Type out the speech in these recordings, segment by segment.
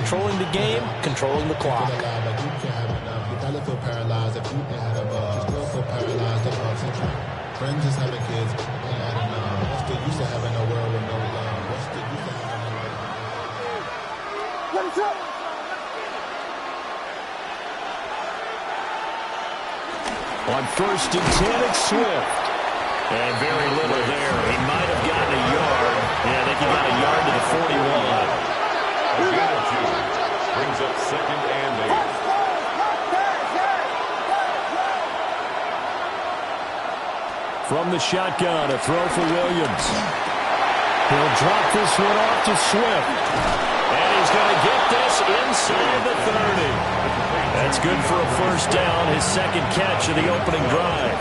controlling the game, controlling the clock. You can't have enough. You gotta feel paralyzed. If you ain't had enough, you still feel paralyzed. That's what I'm saying. Friends is having kids. Ain't had enough. What's the use of having a world with no love? What's the use of having a life? Let it up. On 1st and 10, it's Swift. And very little there. He might have gotten a yard. Yeah, I think he got a yard to the 41. A gain of 2. Brings up 2nd and 8. From the shotgun, a throw for Williams. He'll drop this one off to Swift. And he's going to get this inside the 30. That's good for a first down, his 2nd catch of the opening drive.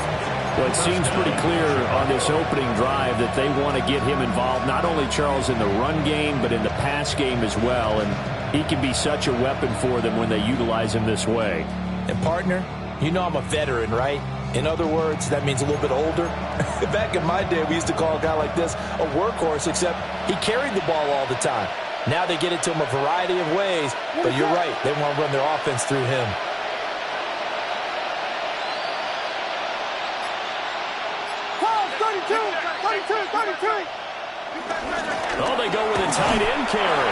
Well, it seems pretty clear on this opening drive that they want to get him involved, not only, Charles, in the run game, but in the pass game as well. And he can be such a weapon for them when they utilize him this way. And, partner, you know I'm a veteran, right? In other words, that means a little bit older. Back in my day, we used to call a guy like this a workhorse, except he carried the ball all the time. Now they get it to him a variety of ways, but you're right. They want to run their offense through him. Oh, they go with a tight end carry.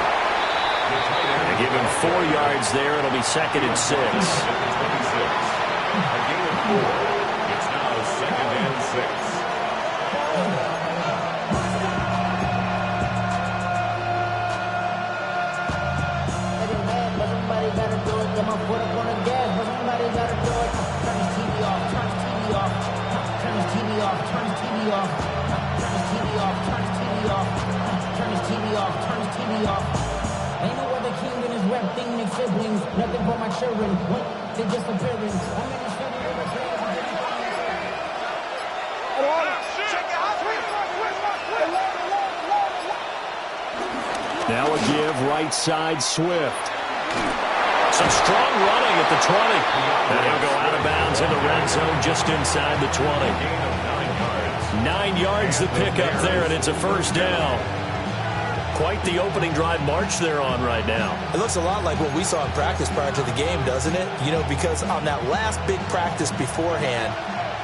They give him 4 yards there. It'll be 2nd and 6. A gain of 4. It's now 2nd and 6. Ain't no other king in his rap thing than siblings. Nothing but my children. What? They disappearance. I'm in the city of the Now a give right side Swift. Some strong running at the 20. And he'll go out of bounds in the red zone just inside the 20. 9 yards the pickup there, and it's a first down. Quite the opening drive march they're on right now. It looks a lot like what we saw in practice prior to the game, doesn't it? You know, because on that last big practice beforehand,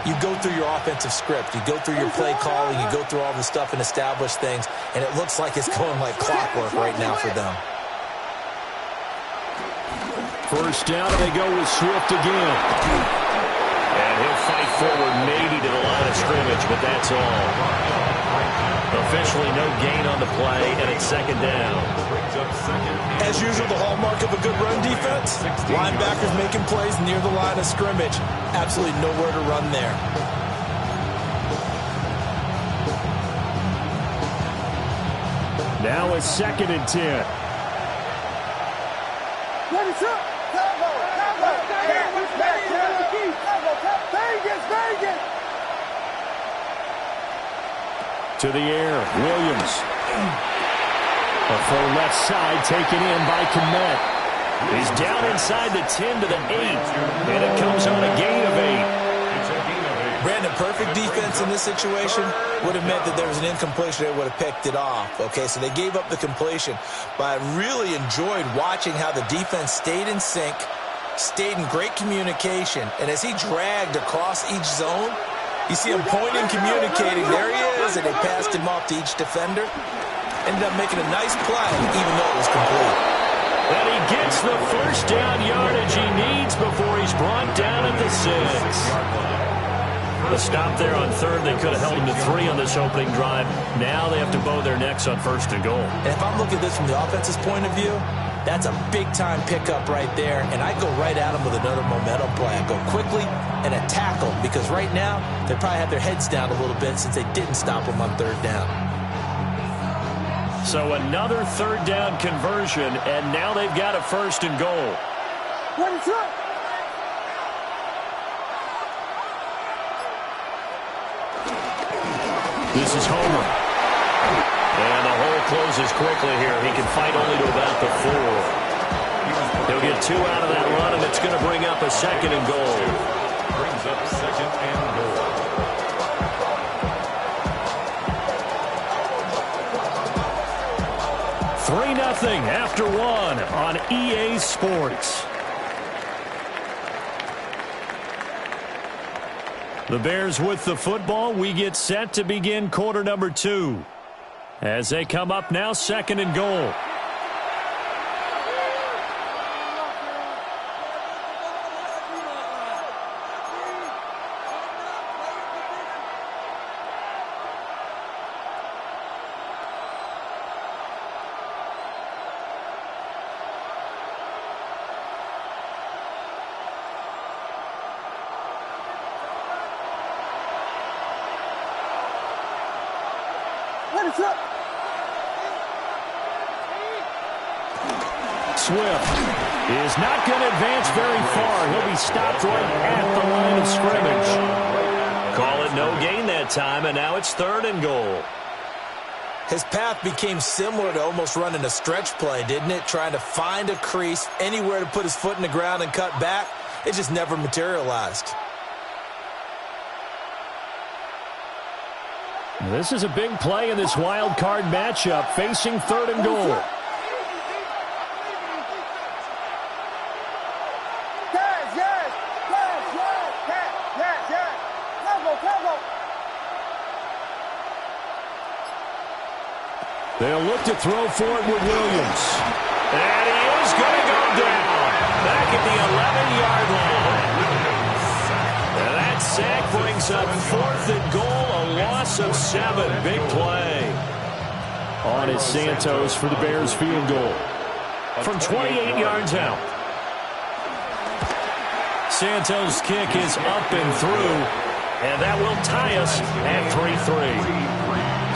you go through your offensive script. You go through your play calling. You go through all the stuff and establish things. And it looks like it's going like clockwork right now for them. First down, they go with Swift again. And he'll fight forward maybe to the line of scrimmage, but that's all. Officially no gain on the play, and it's 2nd down. As usual, the hallmark of a good run defense, linebackers making plays near the line of scrimmage. Absolutely nowhere to run there. Now it's 2nd and 10. To the air, Williams. A full left side taken in by Kmet. He's down inside the 10 to the 8, and it comes on a gain of 8. Brandon, perfect defense in this situation would have meant that there was an incompletion. They would have picked it off. Okay, so they gave up the completion. But I really enjoyed watching how the defense stayed in sync, stayed in great communication, and as he dragged across each zone, you see him pointing, communicating. There he is, and they passed him off to each defender. Ended up making a nice play, even though it was complete. And he gets the first down yardage he needs before he's brought down at the 6. The stop there on 3rd. They could have held him to 3 on this opening drive. Now they have to bow their necks on 1st and goal. And if I'm looking at this from the offense's point of view, that's a big-time pickup right there, and I go right at him with another momentum play. I go quickly and a tackle, because right now they probably have their heads down a little bit since they didn't stop him on 3rd down. So another 3rd down conversion, and now they've got a 1st and goal. This is Homer. And the hole closes quickly here. He can fight only to about the 4. He'll get 2 out of that run, and it's going to bring up a 2nd and goal. Brings up 2nd and goal. 3-0 after one on EA Sports. The Bears with the football. We get set to begin quarter number 2. As they come up now, 2nd and goal. Swift is not going to advance very far. He'll be stopped right at the line of scrimmage. Call it no gain that time, and now it's 3rd and goal. His path became similar to almost running a stretch play, didn't it? Trying to find a crease, anywhere to put his foot in the ground and cut back. It just never materialized. This is a big play in this wild card matchup, facing 3rd and goal. They'll look to throw for it with Williams. And he is going to go down. Back at the 11-yard line. And that sack brings up 4th and goal, a loss of 7. Big play. On is Santos for the Bears field goal. From 28 yards out. Santos' kick is up and through. And that will tie us at 3-3.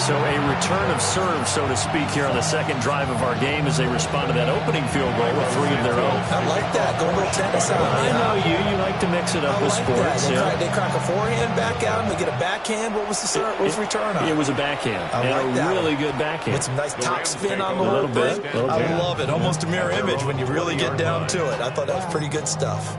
So a return of serve, so to speak, here on the 2nd drive of our game as they respond to that opening field goal with 3 of their own. I like that. Go a little tennis on me. I know you. You like to mix it up with sports. They crack a forehand back out and they get a backhand. What was the serve? What was return on? It was a backhand. I like that. A really good backhand. With some nice top spin on the a little bit. I love it. Almost a mirror image when you really get down to it. I thought that was pretty good stuff.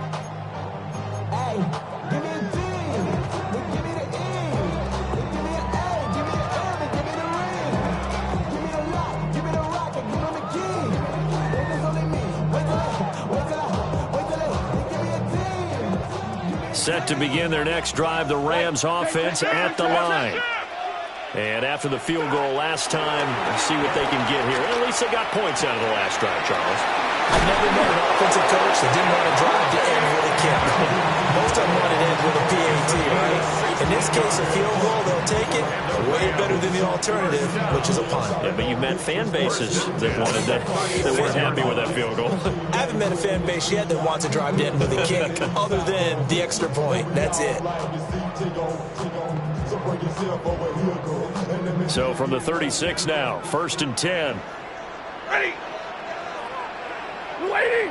Set to begin their next drive, the Rams offense at the line. And after the field goal last time, see what they can get here. At least they got points out of the last drive, Charles. I've never met an offensive coach that didn't want to drive to end with a kick. Most of them want to end with a PAT, right? In this case, a field goal, they'll take it. Way better than the alternative, which is a punt. Yeah, but you've met fan bases that wanted that weren't happy with that field goal. I haven't met a fan base yet that wants to drive to end with a kick other than the extra point. That's it. So from the 36 now, 1st and 10. Ready. Waiting.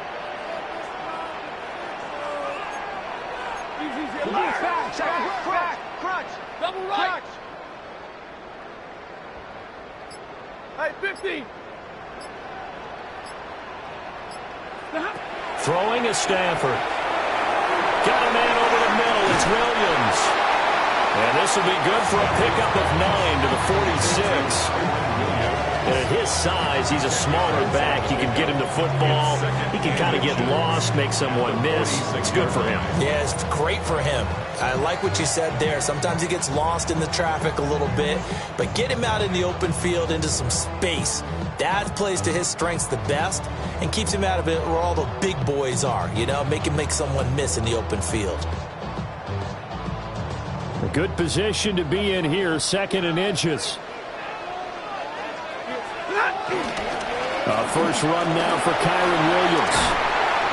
Back. Crunch. Double right. Hey, 50. Throwing is Stafford. Got a man over the middle. It's Williams. And this will be good for a pickup of 9 to the 46. And at his size, he's a smaller back. You can get him to football. He can kind of get lost, make someone miss. It's good for him. Yeah, it's great for him. I like what you said there. Sometimes he gets lost in the traffic a little bit, but get him out in the open field into some space. That plays to his strengths the best and keeps him out of it where all the big boys are, you know, make him make someone miss in the open field. A good position to be in here, 2nd and inches. First run now for Kyron Williams.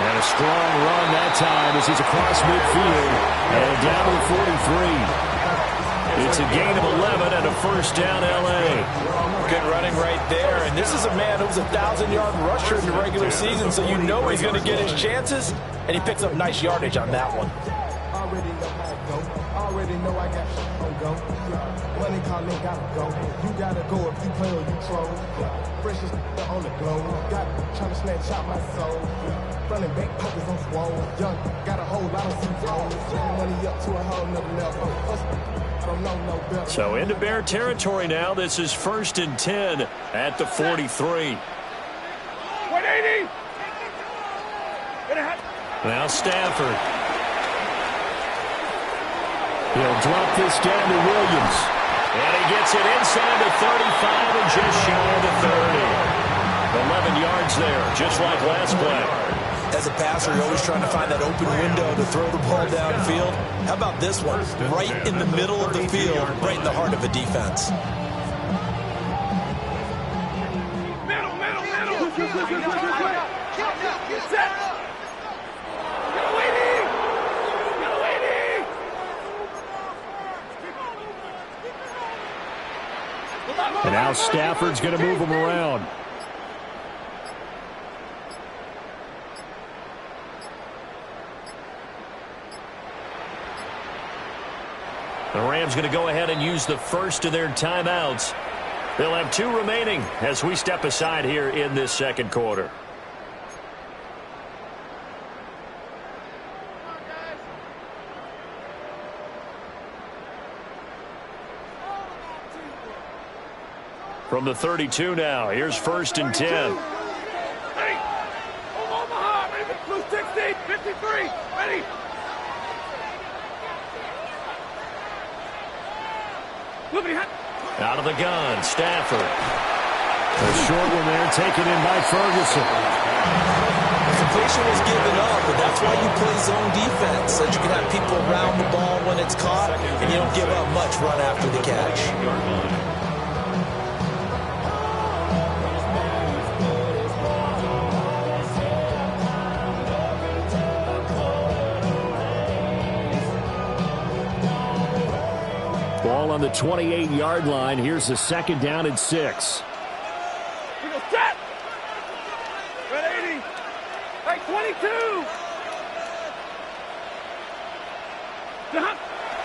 And a strong run that time as he's across midfield and down to the 43. It's a gain of 11 and a first down, L.A. Good running right there. And this is a man who's a 1,000-yard rusher in the regular season, so you know he's going to get his chances. And he picks up nice yardage on that one. Already know I got to go. Money calling, gotta go. You gotta go if you play or you troll. Freshest on the globe. Got trying to snatch out my soul. Running back pockets on swole. Young, got a whole lot of C-rolls. Money up to a whole nother level. So into Bear territory now. This is 1st and 10 at the 43. Now Stafford. He'll drop this down to Williams. And he gets it inside the 35 and just shy of the 30. 11 yards there, just like last play. As a passer, you're always trying to find that open window to throw the ball downfield. How about this one? Right in the middle of the field, right in the heart of a defense. Middle. Get set. Get away. And now Stafford's going to move him around. The Rams going to go ahead and use the first of their timeouts. They'll have 2 remaining as we step aside here in this second quarter. From the 32 now, here's 1st and 10. Hey, Omaha, ready for blue 60, 53, ready. Out of the gun, Stafford. A short one there, taken in by Ferguson. The completion was given up, but that's why you play zone defense, so that you can have people around the ball when it's caught, and you don't give up much run after the catch. Ball on the 28-yard line. Here's the 2nd down and 6. We go set. Red 80. Hey, 22.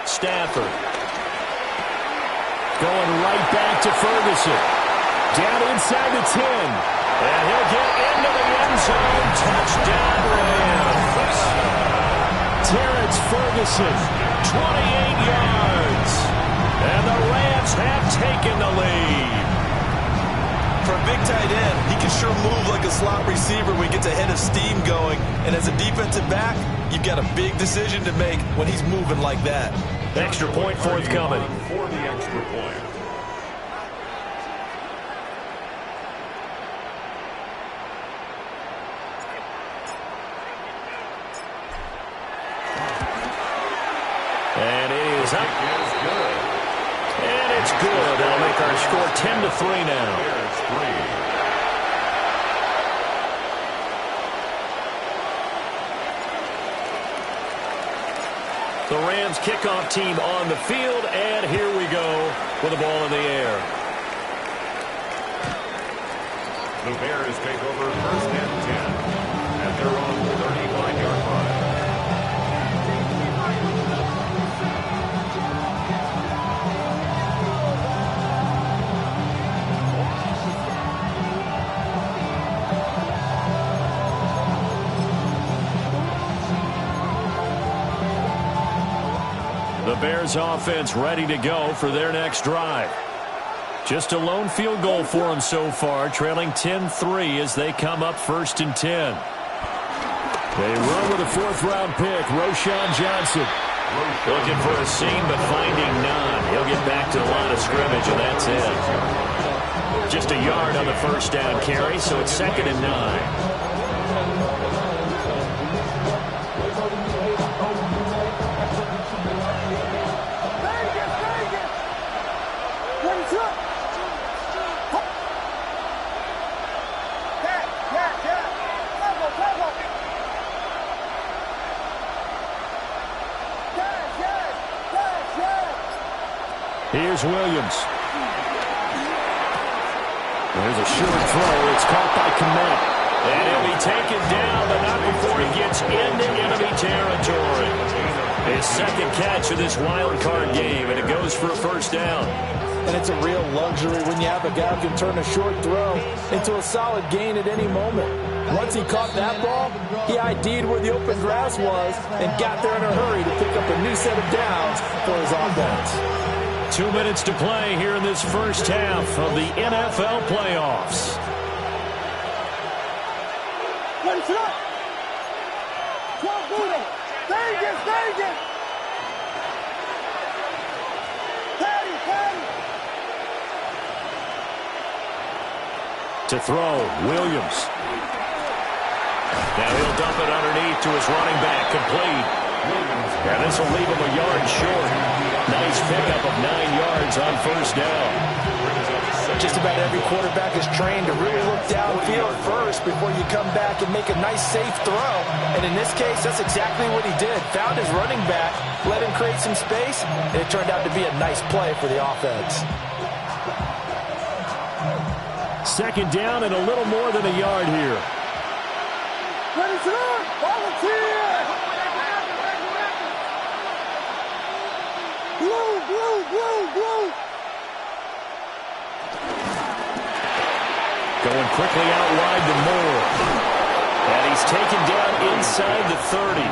Stafford. Going right back to Ferguson. Down inside the 10. And he'll get into the end zone. Touchdown, Rams. Terrence Ferguson, 28 yards. And the Rams have taken the lead. For a big tight end, he can sure move like a slot receiver when he gets a head of steam going. And as a defensive back, you've got a big decision to make when he's moving like that. Extra point forthcoming. For the extra point. And it is up. And it's good. That'll make our score 10-3 now. The Rams kickoff team on the field, and here we go with the ball in the air. The Bears take over 1st and 10 at their own 35-yard line. The Bears offense ready to go for their next drive. Just a lone field goal for them so far, trailing 10-3 as they come up 1st and 10. They run with a 4th-round pick, Roschon Johnson. Looking for a seam, but finding none. He'll get back to the line of scrimmage, and that's it. Just a yard on the 1st down carry, so it's 2nd and 9. Here's Williams. There's a short throw. It's caught by Kmet. And he'll be taken down, but not before he gets into enemy territory. His 2nd catch of this wild card game, and it goes for a 1st down. And it's a real luxury when you have a guy who can turn a short throw into a solid gain at any moment. Once he caught that ball, he ID'd where the open grass was and got there in a hurry to pick up a new set of downs for his offense. 2 minutes to play here in this first half of the NFL playoffs. To throw, Williams. Now he'll dump it underneath to his running back, complete. And this will leave him a yard short. Nice pickup of 9 yards on first down. Just about every quarterback is trained to really look downfield first before you come back and make a nice, safe throw. And in this case, that's exactly what he did. Found his running back, let him create some space, and it turned out to be a nice play for the offense. Second down and a little more than a yard here. Ready to run! Volunteer! Blue, blue, blue, blue! Going quickly out wide to Moore. And he's taken down inside the 30.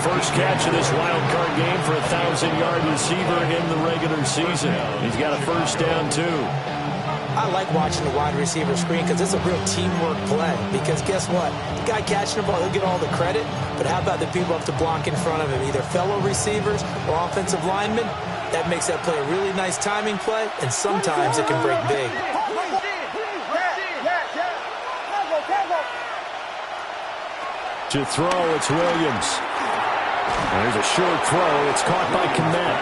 First catch of this wild card game for a 1,000-yard receiver in the regular season. He's got a first down, too. I like watching the wide receiver screen because it's a real teamwork play. Because guess what? The guy catching the ball, he'll get all the credit. But how about the people up to block in front of him? Either fellow receivers or offensive linemen. That makes that play a really nice timing play. And sometimes it can break big. To throw, it's Williams. There's a short throw. It's caught by Kmet.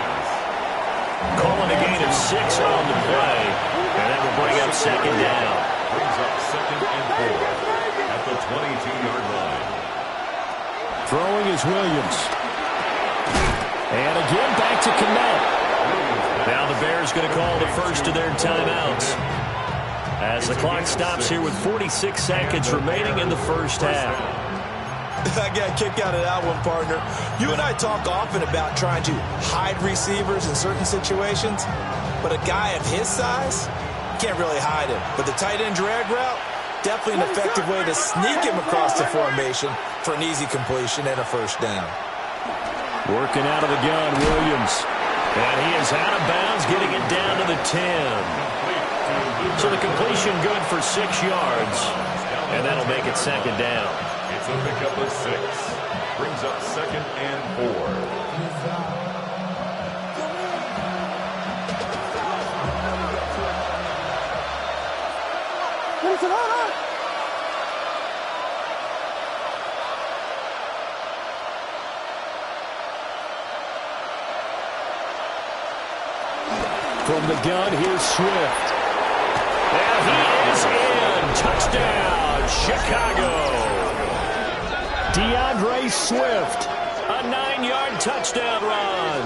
Calling a gain of 6 on the play. And that will bring up second down. Brings up 2nd and 4 at the 22-yard line. Throwing is Williams. And again, back to Kmet. Now the Bears going to call the first of their timeouts. As the clock stops here with 46 seconds remaining in the first half. I got a kick out of that one, partner. You and I talk often about trying to hide receivers in certain situations, but a guy of his size, can't really hide him. But the tight end drag route, definitely an effective way to sneak him across the formation for an easy completion and a first down. Working out of the gun, Williams. And he is out of bounds, getting it down to the 10. So the completion good for 6 yards, and that'll make it second down. It's a pickup of 6. Brings up 2nd and 4. From the gun, here's Swift. And he is in. Touchdown, Chicago. DeAndre Swift, a 9-yard touchdown run.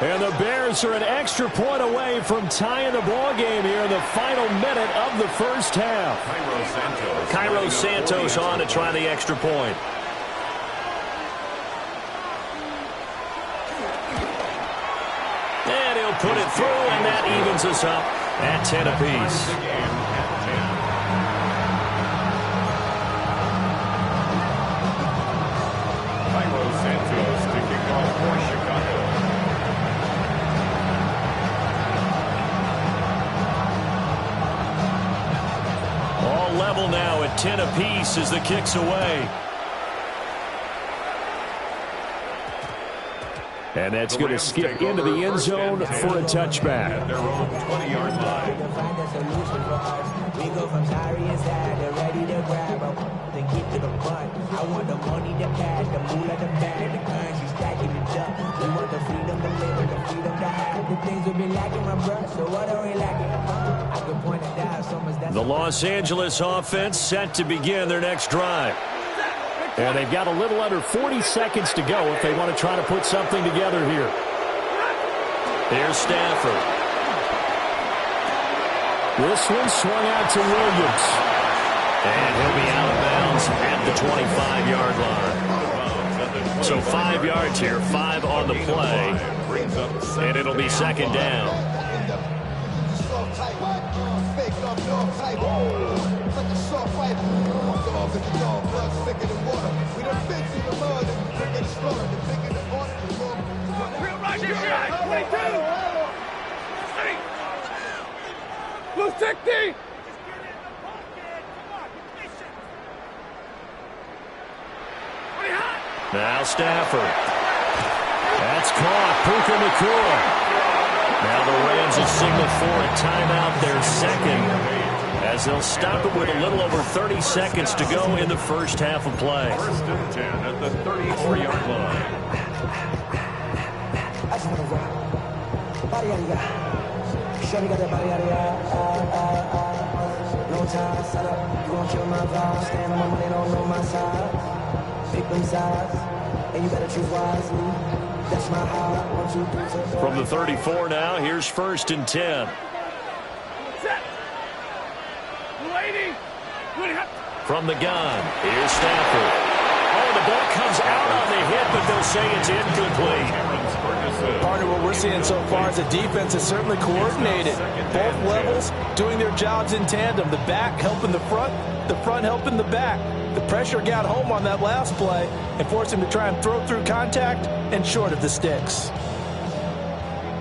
And the Bears are an extra point away from tying the ball game here in the final minute of the first half. Cairo Santos on to try the extra point. And he'll put it through, and that evens us up at 10 apiece. Santos to kick off for Chicago. All level now at 10 apiece as the kick's away. And that's going to skip into the end zone for a touchback. At their own 20-yard line. We go from sorry inside to ready to grab then get to the front. I want the money to pad, the moolah to bag, the currency stacking it up. We want the freedom to live and the freedom to have. The things we've been lacking, my bruh, so what are we lacking? I can point it out, so much that's... The Los Angeles offense set to begin their next drive. And they've got a little under 40 seconds to go if they want to try to put something together here. Here's Stafford. This one swung out to Williams. And he'll be out of bounds at the 25-yard line. So 5 yards here, 5 on the play. And it'll be second down. Blue 60! Now Stafford. That's caught. Puka Nacua. Now the Rams will signal for a timeout, their second, as they'll stop it with a little over 30 seconds to go in the first half of play. 1st and 10 at the 34-yard line. I just want to rock. Body out of ya. Shorty got that body out of ya. No time, set up. You gon' kill my vibe. Stand on my money, don't know my side. Pick them sides, and you better choose wisely. That's my high. 1, 2, 3, 4. From the 34 now, here's 1st and 10. Set. Lady. From the gun, here's Stafford. Oh, the ball comes out on the hit, but they'll say it's incomplete. Partner, what we're seeing so far is the defense is certainly coordinated. Both levels doing their jobs in tandem. The back helping the front helping the back. The pressure got home on that last play and forced him to try and throw through contact and short of the sticks.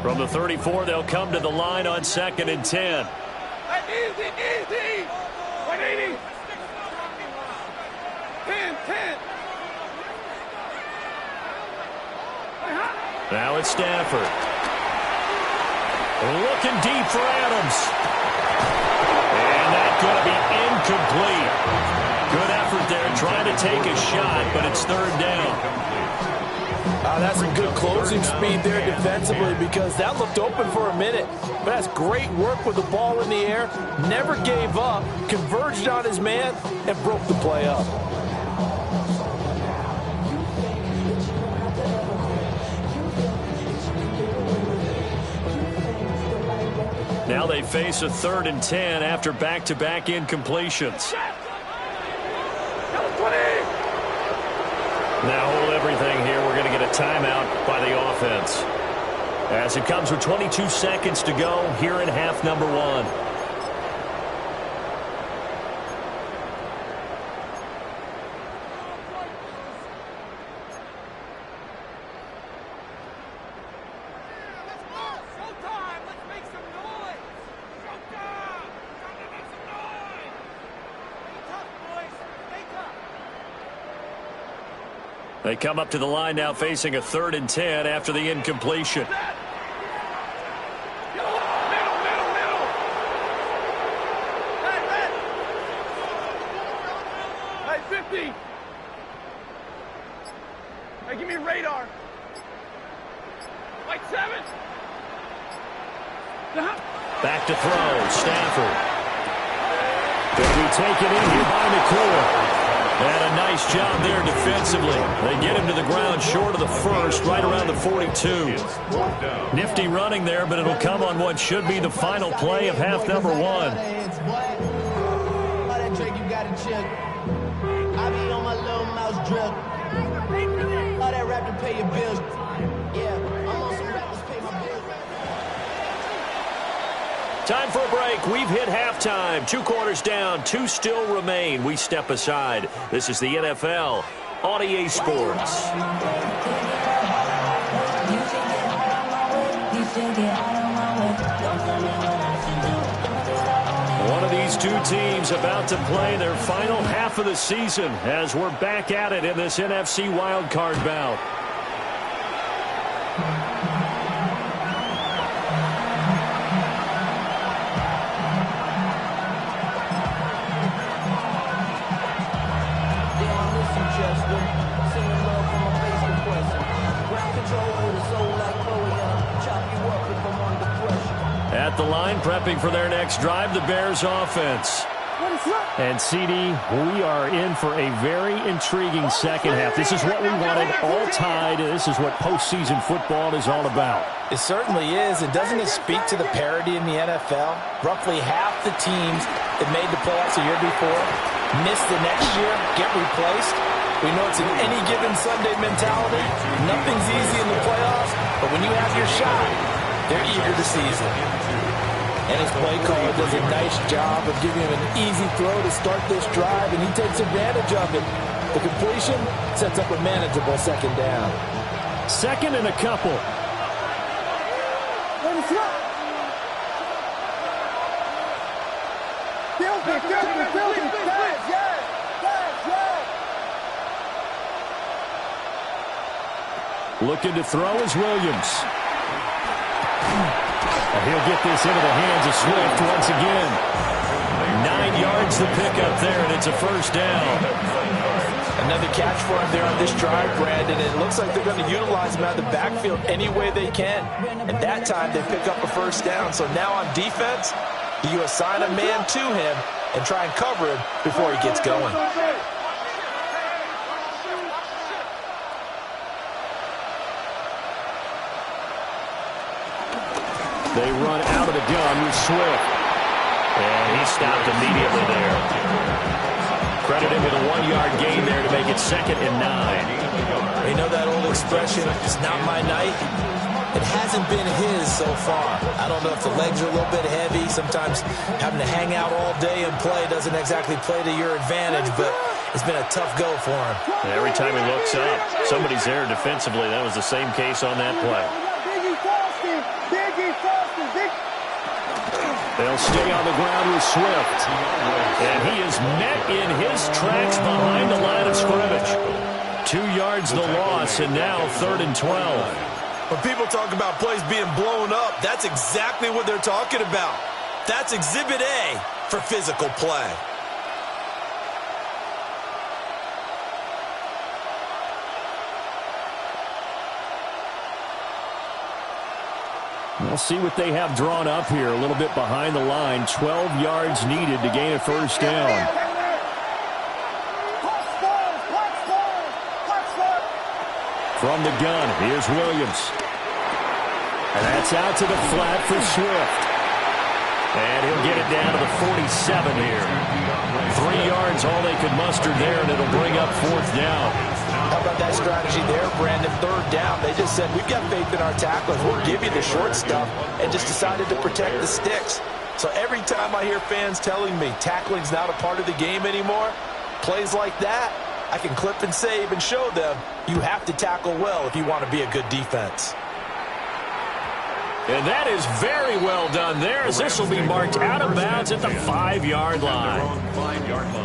From the 34, they'll come to the line on 2nd and 10. Easy. 180. 10. Now it's Stafford. Looking deep for Adams. And that's going to be incomplete. Good effort there trying to take a shot, but it's 3rd down. That's some good closing speed there defensively because that looked open for a minute. But that's great work with the ball in the air. Never gave up, converged on his man, and broke the play up. Now they face a 3rd and 10 after back-to-back incompletions. Now hold everything here. We're going to get a timeout by the offense, as it comes with 22 seconds to go here in half number 1. They come up to the line now facing a 3rd and 10 after the incompletion. Middle. Hey, 50. Hey, give me radar. Like 7. Back to throw. Stafford. Could be taken in here by Nacua. And a nice job there defensively. They get him to the ground short of the first, right around the 42. Nifty running there, but it'll come on what should be the final play of half number 1. All that trick you got to check. I be on my little mouse drip. All that rap to pay your bills. Yeah, I'm on some rappers pay my bills. Time for a break. We've hit halftime. 2 quarters down. 2 still remain. We step aside. This is the NFL on EA Sports. One of these 2 teams about to play their final half of the season as we're back at it in this NFC wildcard bout. At the line, prepping for their next drive, the Bears offense. And, CD, we are in for a very intriguing second half. This is what we wanted, all tied. This is what postseason football is all about. It certainly is. And doesn't it speak to the parity in the NFL? Roughly half the teams that made the playoffs a year before miss the next year, get replaced. We know it's an any given Sunday mentality. Nothing's easy in the playoffs, but when you have your shot, they're eager to seize it. And his play caller does a nice job of giving him an easy throw to start this drive, and he takes advantage of it. The completion sets up a manageable 2nd down. 2nd and a couple. Looking to throw is Williams. And he'll get this into the hands of Swift once again. 9 yards to pick up there, and it's a first down. Another catch for him there on this drive, Brandon. And it looks like they're going to utilize him out of the backfield any way they can. And that time they pick up a first down. So now on defense, you assign a man to him and try and cover him before he gets going. They run out of the gun with Swift. And he stopped immediately there. Credit him with a 1-yard gain there to make it 2nd and 9. You know that old expression, it's not my night? It hasn't been his so far. I don't know if the legs are a little bit heavy. Sometimes having to hang out all day and play doesn't exactly play to your advantage, but it's been a tough go for him. And every time he looks up, somebody's there defensively. That was the same case on that play. They'll stay on the ground with Swift. And he is met in his tracks behind the line of scrimmage. 2 yards the loss, and now 3rd and 12. When people talk about plays being blown up, that's exactly what they're talking about. That's Exhibit A for physical play. We'll see what they have drawn up here. A little bit behind the line. 12 yards needed to gain a first down. From the gun, here's Williams. And that's out to the flat for Swift. And he'll get it down to the 47 here. 3 yards, all they could muster there, and it'll bring up 4th down. How about that strategy there, Brandon? 3rd down. They just said, we've got faith in our tacklers. We'll give you the short stuff, and just decided to protect the sticks. So every time I hear fans telling me tackling's not a part of the game anymore, plays like that, I can clip and save and show them you have to tackle well if you want to be a good defense. And that is very well done there, as this will be marked out of bounds at the 5-yard line.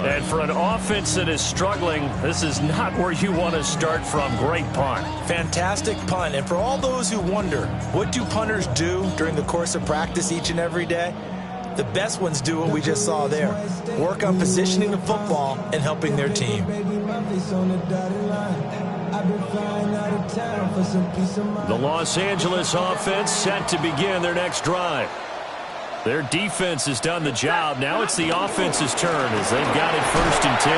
And for an offense that is struggling, this is not where you want to start from. Great punt. Fantastic punt. And for all those who wonder, what do punters do during the course of practice each and every day? The best ones do what we just saw there. Work on positioning the football and helping their team. The Los Angeles offense set to begin their next drive. Their defense has done the job. Now it's the offense's turn as they've got it 1st and 10.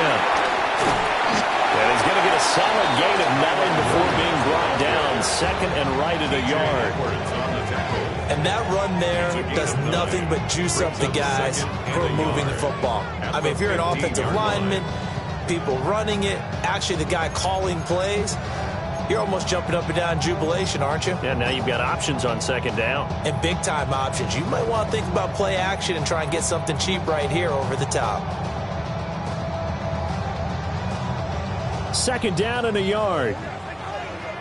And he's going to get a solid gain of 9 before being brought down. 2nd and right at a yard. And that run there does nothing but juice up the guys who are moving the football. I mean, if you're an offensive lineman, people running it, actually the guy calling plays, you're almost jumping up and down in jubilation, aren't you? Yeah, now you've got options on 2nd down. And big-time options. You might want to think about play action and try and get something cheap right here over the top. 2nd down and a yard.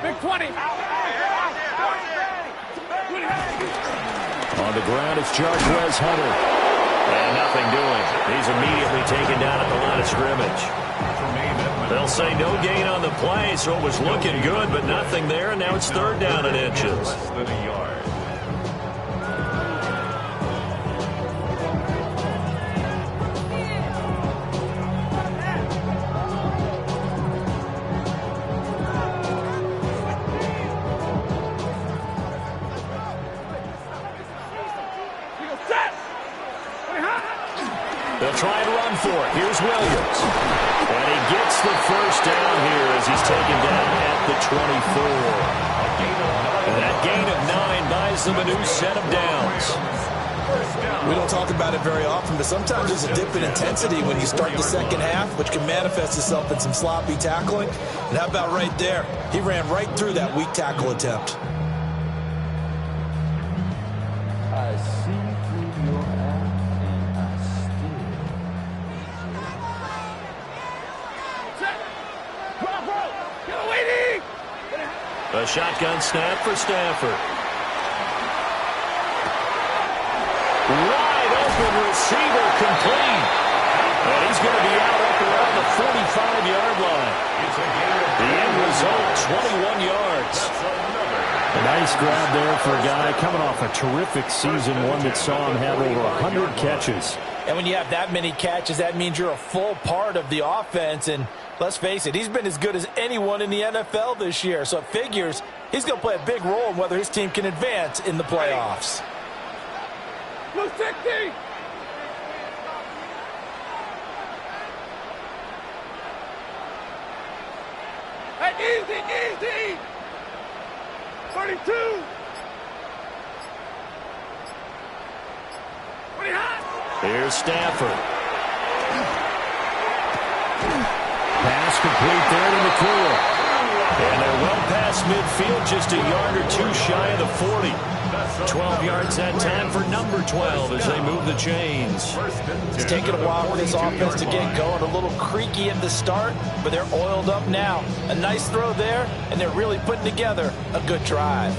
Big 20. On the ground, it's Jarquez Hunter. And nothing doing. He's immediately taken down at the line of scrimmage. They'll say no gain on the play, so it was looking good, but nothing there, and now it's 3rd down and inches. They'll try and run for it. Here's Williams. And he gets the first down here as he's taken down at the 24. And that gain of 9 buys them a new set of downs. We don't talk about it very often, but sometimes there's a dip in intensity when you start the second half, which can manifest itself in some sloppy tackling. And how about right there? He ran right through that weak tackle attempt. I see through your act and I A shotgun snap for Stafford. Wide open receiver complete. And he's going to be out up around the 45-yard line. The end result, 21 yards. yards. A nice grab there for a guy coming off a terrific season, one that saw him have over 100 catches. And when you have that many catches, that means you're a full part of the offense. And let's face it, he's been as good as anyone in the NFL this year. So it figures he's going to play a big role in whether his team can advance in the playoffs. Blue 60! Hey, easy! 32! 20 hot! Here's Stafford. Pass complete there to McCool. And they're well past midfield, just a yard or two shy of the 40. 12 yards that time for number 12 as they move the chains. It's taken a while for this offense to get going. A little creaky at the start, but they're oiled up now. A nice throw there, and they're really putting together a good drive.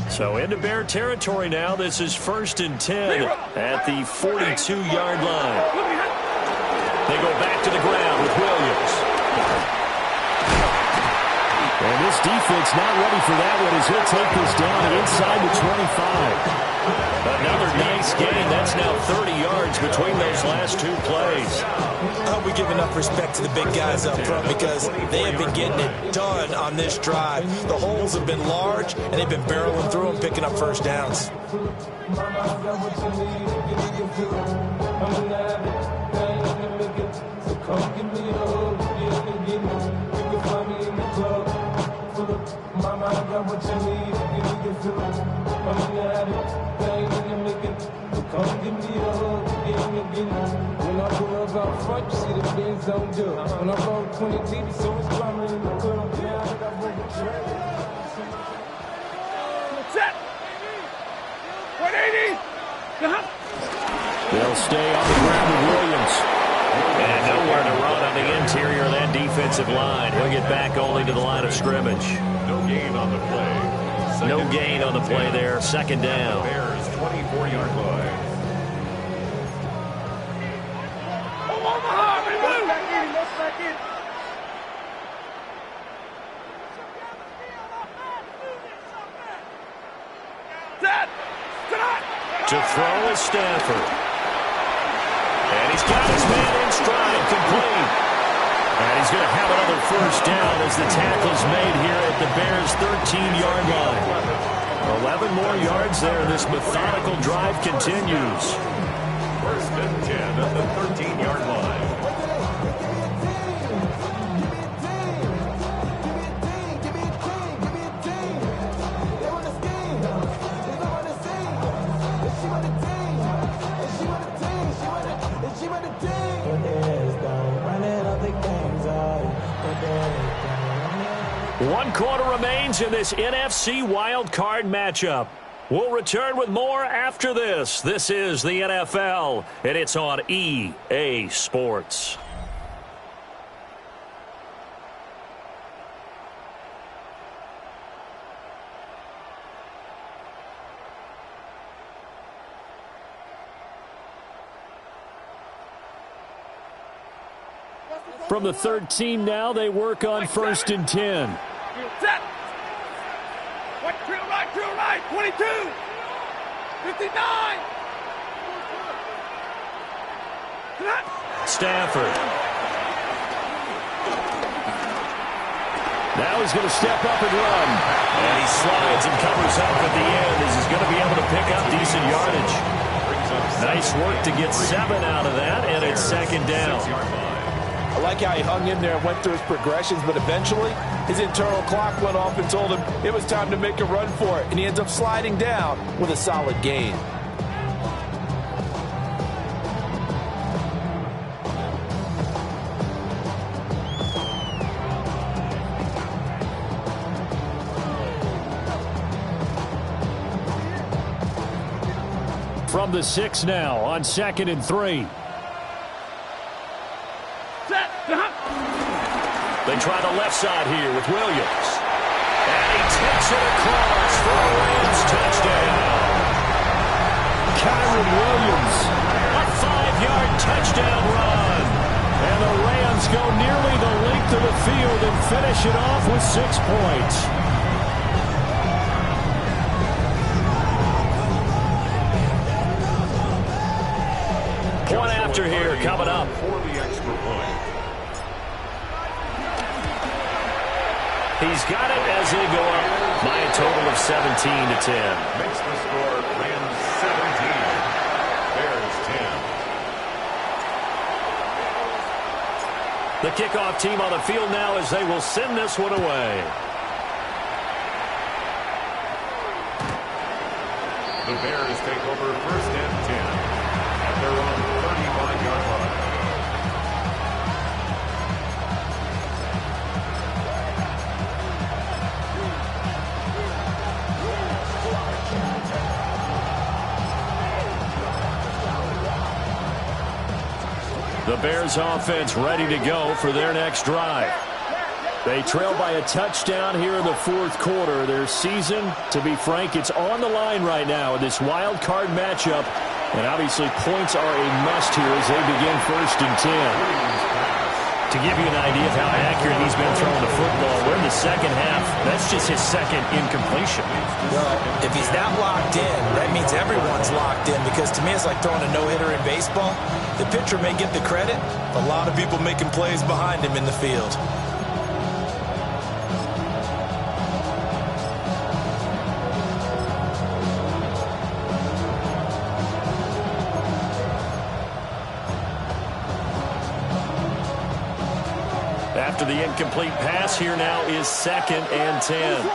So into Bear territory now. This is 1st and 10 at the 42-yard line. They go back to the ground with Williams. And this defense not ready for that one as he'll take this down inside the 25. Another nice gain. That's now 30 yards between those last two plays. I hope we give enough respect to the big guys up front because they have been getting it done on this drive. The holes have been large, and they've been barreling through them, picking up first downs. Come give me a hug, when I pull up out front, you see the Benz on dub. When I roll 20 deep, so it's climbing in the club. Yeah, I got broke the track. Set! 180! They'll stay on the ground with Williams. And nowhere to run on the interior of that defensive line. He'll get back only to the line of scrimmage. No gain on the play. No gain on the play there. Second down. Bears 24-yard line. Omaha, move! Back in. Set! To throw is Stafford. And he's got his man in stride, complete. And he's going to have another first down as the tackle's made here at the Bears' 13-yard line. 11 more yards there. This methodical drive continues. 1st and 10 at the 13-yard line. One quarter remains in this NFC wild card matchup. We'll return with more after this. This is the NFL, and it's on EA Sports. From the 13 now, they work on 1st and 10. Set! Drill right, 22! 59! Stafford. Now he's going to step up and run. And he slides and covers up at the end as he's going to be able to pick up decent yardage. Nice work to get 7 out of that, and it's second down. I like how he hung in there and went through his progressions, but eventually his internal clock went off and told him it was time to make a run for it, and he ends up sliding down with a solid gain. From the 6 now on 2nd and 3. They try the left side here with Williams. And he takes it across for a Rams touchdown. Kyron Williams, a 5-yard touchdown run. And the Rams go nearly the length of the field and finish it off with 6 points. Point after here coming up. For the extra point. He's got it as they go up by a total of 17-10. Makes the score Rams 17. Bears 10. The kickoff team on the field now as they will send this one away. The Bears take over first and 10 at their own 35-yard line. The Bears offense ready to go for their next drive. They trail by a touchdown here in the fourth quarter. Their season, to be frank, it's on the line right now in this wild card matchup. And obviously points are a must here as they begin first and 10. To give you an idea of how accurate he's been throwing the football, we're in the second half. That's just his second incompletion. Well, if he's that locked in, that means everyone's locked in, because to me it's like throwing a no-hitter in baseball. The pitcher may get the credit, but a lot of people making plays behind him in the field. After the incomplete pass, here now is second and 10.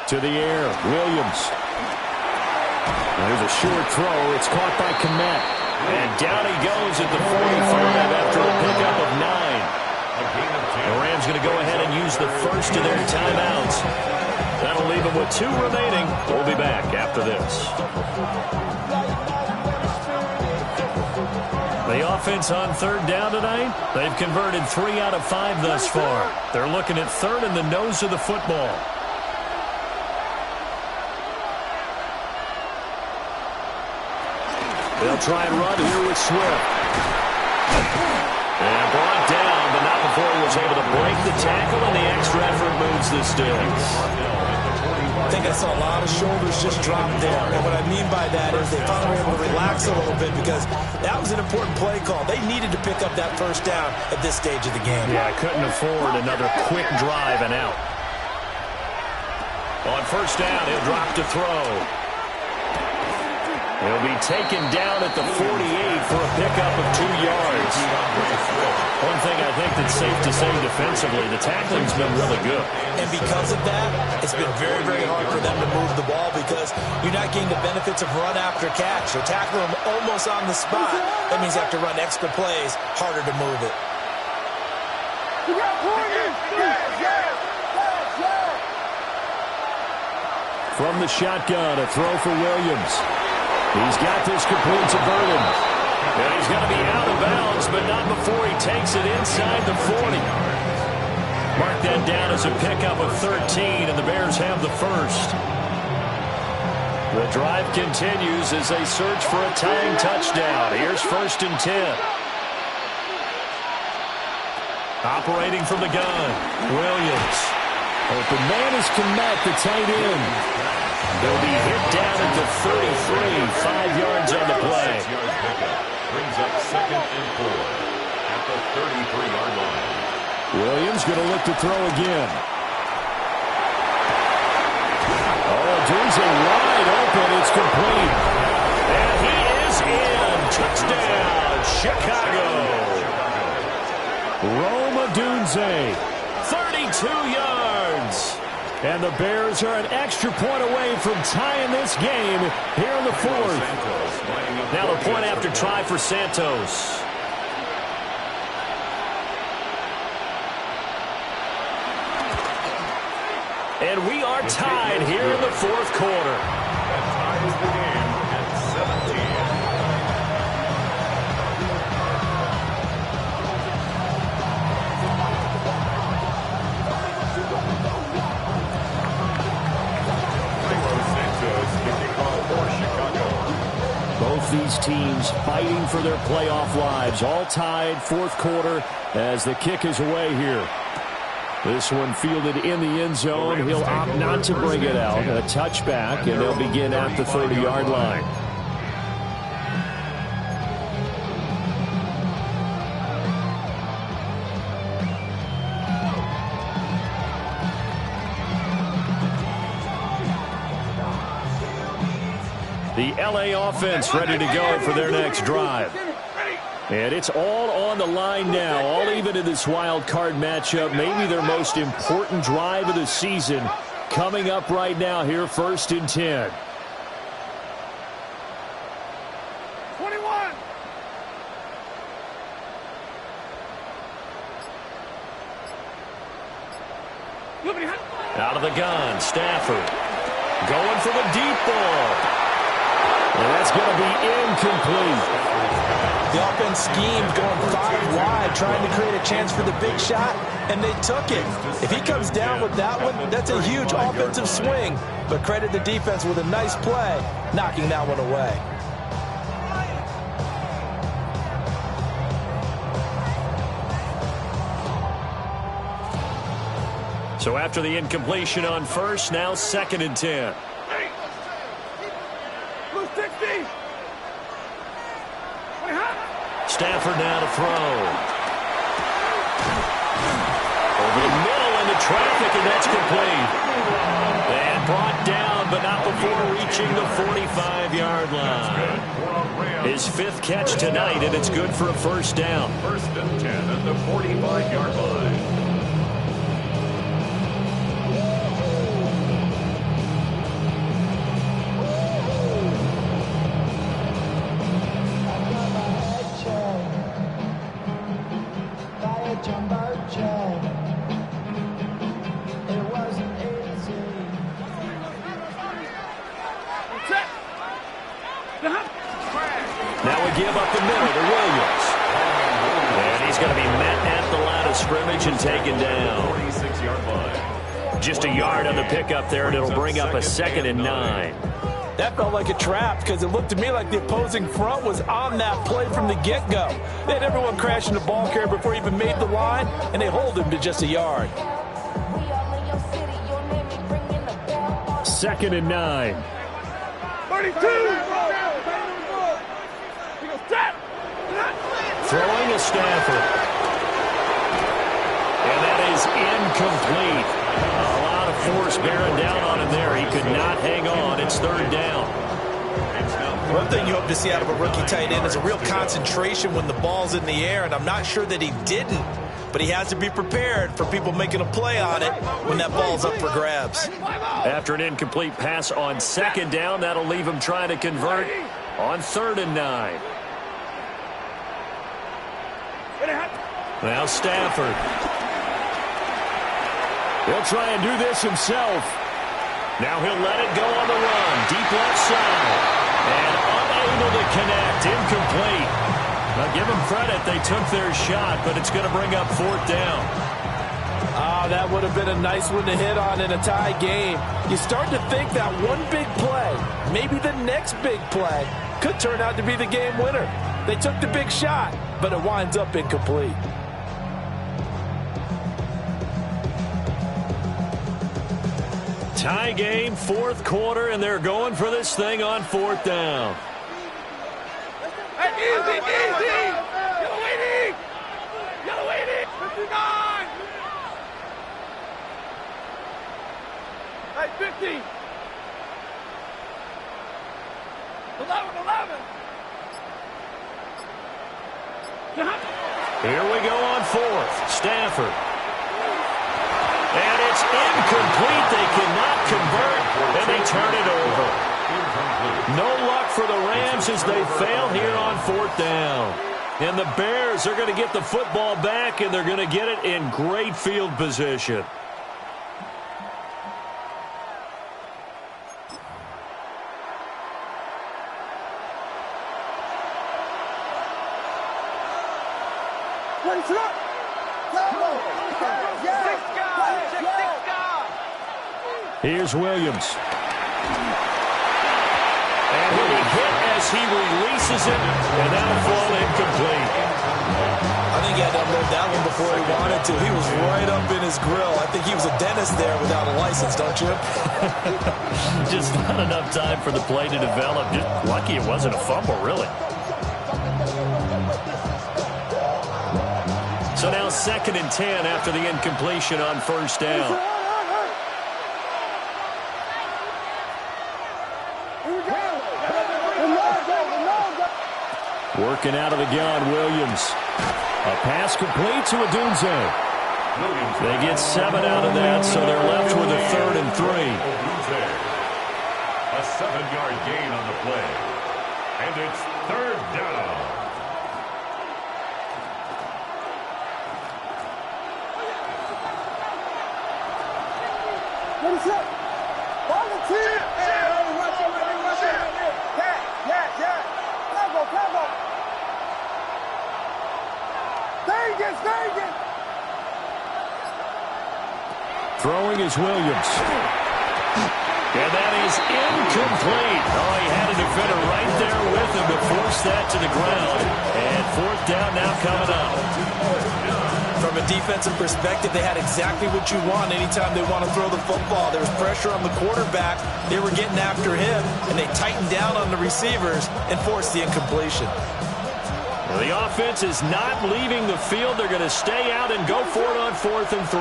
To the air, Williams. There's a short throw. It's caught by Kmet. And down he goes at the 45 after a pickup of 9. The Rams going to go ahead and use the first of their timeouts. That'll leave them with 2 remaining. We'll be back after this. The offense on third down tonight, they've converted 3 out of 5 thus far. They're looking at third in the nose of the football. They'll try and run here with Swift. And brought down, but not before he was able to break the tackle, and the extra effort moves the sticks. I think I saw a lot of shoulders just drop there. And what I mean by that is they finally were able to relax a little bit, because that was an important play call. They needed to pick up that first down at this stage of the game. Yeah, I couldn't afford another quick drive and out. On first down, he'll drop to throw. He'll be taken down at the 48 for a pickup of 2 yards. One thing I think that's safe to say defensively, the tackling's been really good. And because of that, it's been very, very hard for them to move the ball, because you're not getting the benefits of run after catch. You're tackling them almost on the spot. That means you have to run extra plays, harder to move it. From the shotgun, a throw for Williams. He's got this complete to Burden. And he's going to be out of bounds, but not before he takes it inside the 40. Mark that down as a pickup of 13, and the Bears have the first. The drive continues as they search for a tying touchdown. Here's first and 10. Operating from the gun, Williams. Open man is Kmet, the tight end. They'll be hit down at the 33, 5 yards on the play. 6-yard pickup brings up second and 4 at the 33-yard line. Williams going to look to throw again. Oh, Dunze wide open. It's complete. And he is in. Touchdown, Chicago. Rome Odunze, 32 yards. And the Bears are an extra point away from tying this game here in the fourth. Now the point after try for Santos. And we are tied tied here in the fourth quarter. That ties the game at 17. Both these teams fighting for their playoff lives. All tied, fourth quarter, as the kick is away here. This one fielded in the end zone. He'll opt not to bring it out. A touchback, and they'll begin at the 30-yard line. The LA offense ready to go for their next drive. And it's all on the line now, all even in this wild card matchup. Maybe their most important drive of the season coming up right now here, 1st and 10. 21. Out of the gun, Stafford going for the deep ball. And that's going to be incomplete. The offense schemed going 5 wide, trying to create a chance for the big shot, and they took it. If he comes down with that one, that's a huge offensive swing. But credit the defense with a nice play, knocking that one away. So after the incompletion on first, now 2nd and 10. Stafford now to throw. Over the middle into traffic, and that's complete. And brought down, but not before reaching the 45-yard line. His 5th catch tonight, and it's good for a first down. 1st and 10 at the 45-yard line. Now we give up the middle to Williams. And he's going to be met at the line of scrimmage and taken down. 46-yard line. Just a yard on the pickup there, and it'll bring up a 2nd and 9. That felt like a trap because it looked to me like the opposing front was on that play from the get-go. They had everyone crashing the ball carrier before he even made the line, and they hold him to just a yard. 2nd and 9. 32. Throwing to Stafford. And that is incomplete. A lot of force bearing down on him there. He could not hang on. It's 3rd down. One thing you hope to see out of a rookie tight end is a real concentration when the ball's in the air, and I'm not sure that he didn't. But he has to be prepared for people making a play on it when that ball's up for grabs. After an incomplete pass on 2nd down, that'll leave him trying to convert on 3rd and 9. Now Stafford. He'll try and do this himself. Now he'll let it go on the run. Deep left side. And unable to connect. Incomplete. Now give them credit. They took their shot, but it's going to bring up 4th down. Ah, that would have been a nice one to hit on in a tie game. You start to think that one big play, maybe the next big play, could turn out to be the game winner. They took the big shot, but it winds up incomplete. Tie game, 4th quarter, and they're going for this thing on 4th down. Hey, easy, easy! Yellow waiting! Yellow waiting! 59! Hey, 50! 11! Here we go on 4th. Stafford. And it's incomplete. They cannot convert, and they turn it over. No luck for the Rams as they fail here on 4th down. And the Bears are going to get the football back, and they're going to get it in great field position. Here's Williams. And he'll be hit as he releases it, and that'll fall incomplete. I think he had to unload that one before he wanted to. He was right up in his grill. I think he was a dentist there without a license, don't you? Just not enough time for the play to develop. Just lucky it wasn't a fumble, really. So now 2nd and 10 after the incompletion on first down. Working out of the gun, Williams. A pass complete to Odunze. They get 7 out of that, so they're left with a 3rd and 3. A 7-yard gain on the play. And it's 3rd down. What is up? Volunteer! Yeah. Combo. Stay again. Throwing is Williams. And that is incomplete. Oh, he had a defender right there with him to force that to the ground. And 4th down now coming up. From a defensive perspective, they had exactly what you want anytime they want to throw the football. There was pressure on the quarterback. They were getting after him, and they tightened down on the receivers and forced the incompletion. Well, the offense is not leaving the field. They're going to stay out and go for it on 4th and 3.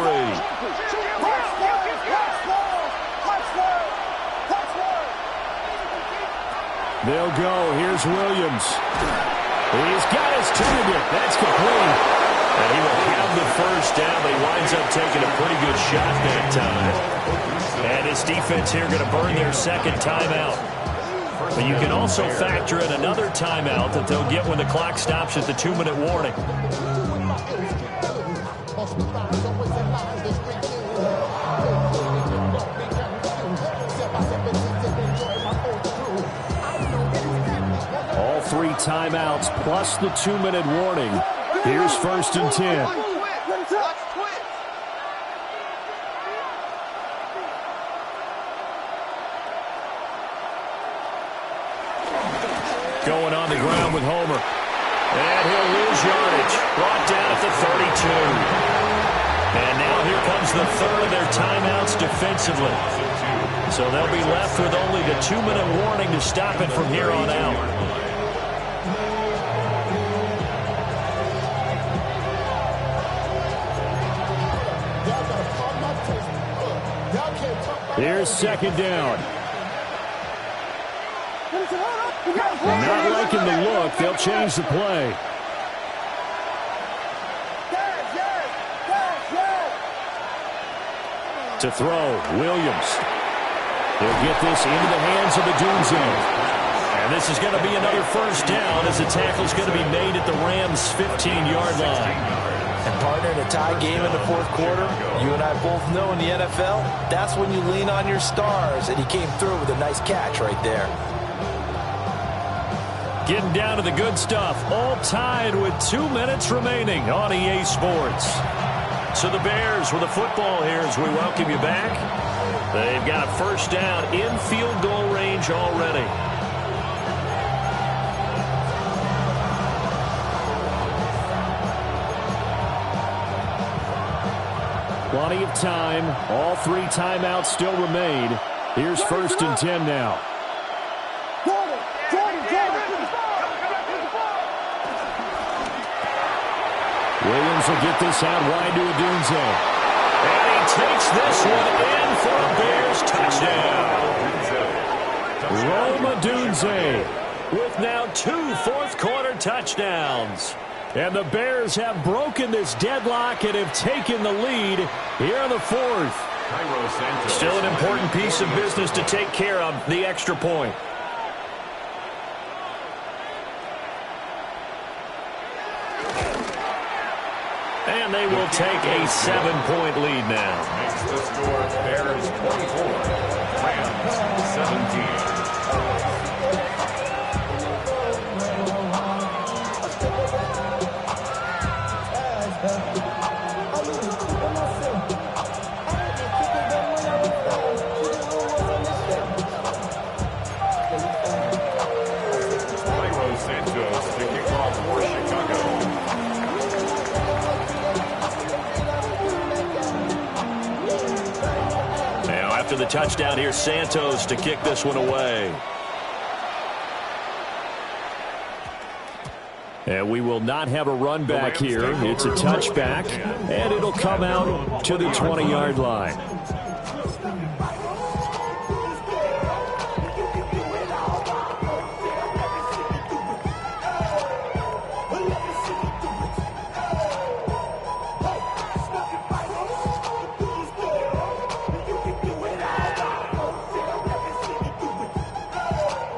They'll go. Here's Williams. He's got his target. That's complete. And he will have the first down, but he winds up taking a pretty good shot that time. And his defense here going to burn their 2nd timeout. But you can also factor in another timeout that they'll get when the clock stops at the 2-minute warning. All 3 timeouts plus the 2-minute warning. Here's 1st and 10. Going on the ground with Homer. And he'll lose yardage. Brought down at the 32. And now here comes the 3rd of their timeouts defensively. So they'll be left with only the 2-minute warning to stop it from here on out. Here's 2nd down. Not liking the look. They'll change the play. To throw, Williams. He'll get this into the hands of the Odunze. And this is going to be another first down as the tackle's going to be made at the Rams' 15-yard line. And partner, in a tie game in the 4th quarter, you and I both know in the NFL, that's when you lean on your stars, and he came through with a nice catch right there. Getting down to the good stuff, all tied with 2 minutes remaining on EA Sports. So the Bears with the football here as we welcome you back. They've got first down in field goal range already. Plenty of time. All 3 timeouts still remain. Here's 1st and 10 now. Williams will get this out wide to Odunze. And he takes this one in for a Bears touchdown. Rome Odunze with now 2 fourth-quarter touchdowns. And the Bears have broken this deadlock and have taken the lead here in the 4th. Still an important piece of business to take care of, the extra point. And they will take a 7-point lead now. Makes the score Bears 24, Rams 17. After the touchdown, here's Santos to kick this one away. And we will not have a run back here. It's a touchback, and it'll come out to the 20-yard line.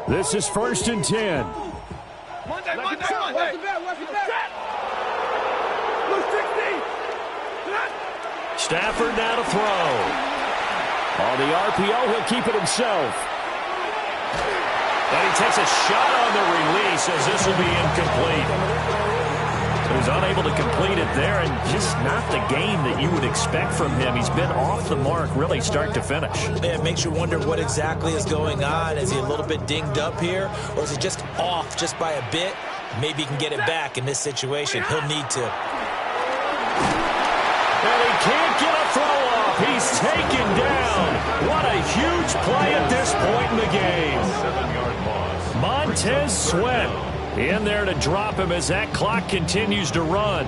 This is 1st and 10. Monday. What's the bet? Blue 16. Stafford now to throw. On the RPO, he'll keep it himself. And he takes a shot on the release as this will be incomplete. So he's unable to complete it there, and just not the game that you would expect from him. He's been off the mark really start to finish. Yeah, it makes you wonder what exactly is going on. Is he a little bit dinged up here, or is he just off just by a bit? Maybe he can get it back in this situation. He'll need to. And he can't get a throw off. He's taken down. What a huge play at this point in the game. 7-yard loss. Montez Sweat in there to drop him as that clock continues to run.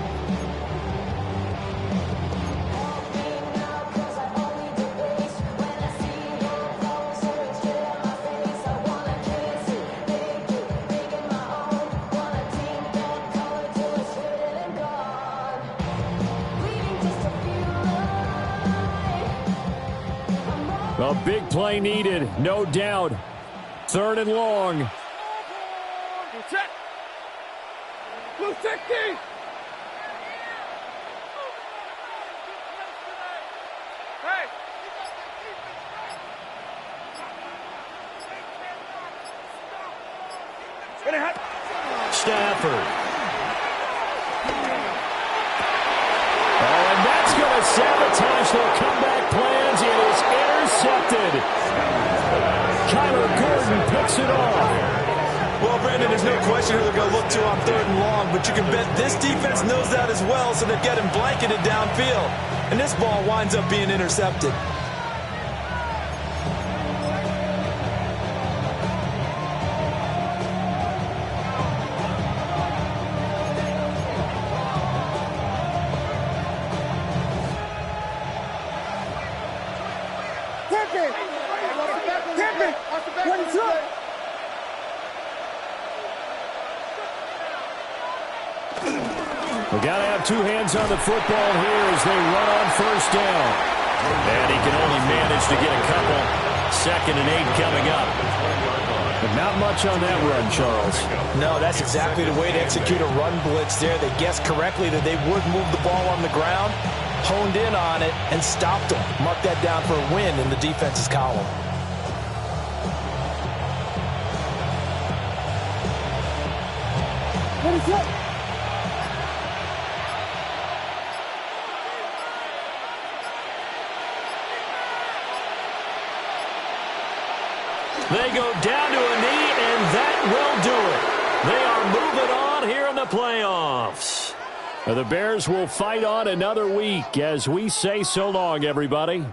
A big play needed, no doubt. 3rd and long. Check. Blue 16. Hey. Stafford. Oh, and that's going to sabotage their comeback plans. It is intercepted. Kyler Gordon picks it off. Well, Brandon, there's no question who they're going to look to on 3rd and long, but you can bet this defense knows that as well, so they're getting blanketed downfield. And this ball winds up being intercepted. We got to have two hands on the football here as they run on 1st down. And he can only manage to get a couple. 2nd and 8 coming up. But not much on that run, Charles. No, that's exactly the way to execute a run blitz there. They guessed correctly that they would move the ball on the ground, honed in on it, and stopped them. Mark that down for a win in the defense's column. What is that? They go down to a knee, and that will do it. They are moving on here in the playoffs. The Bears will fight on another week as we say so long, everybody.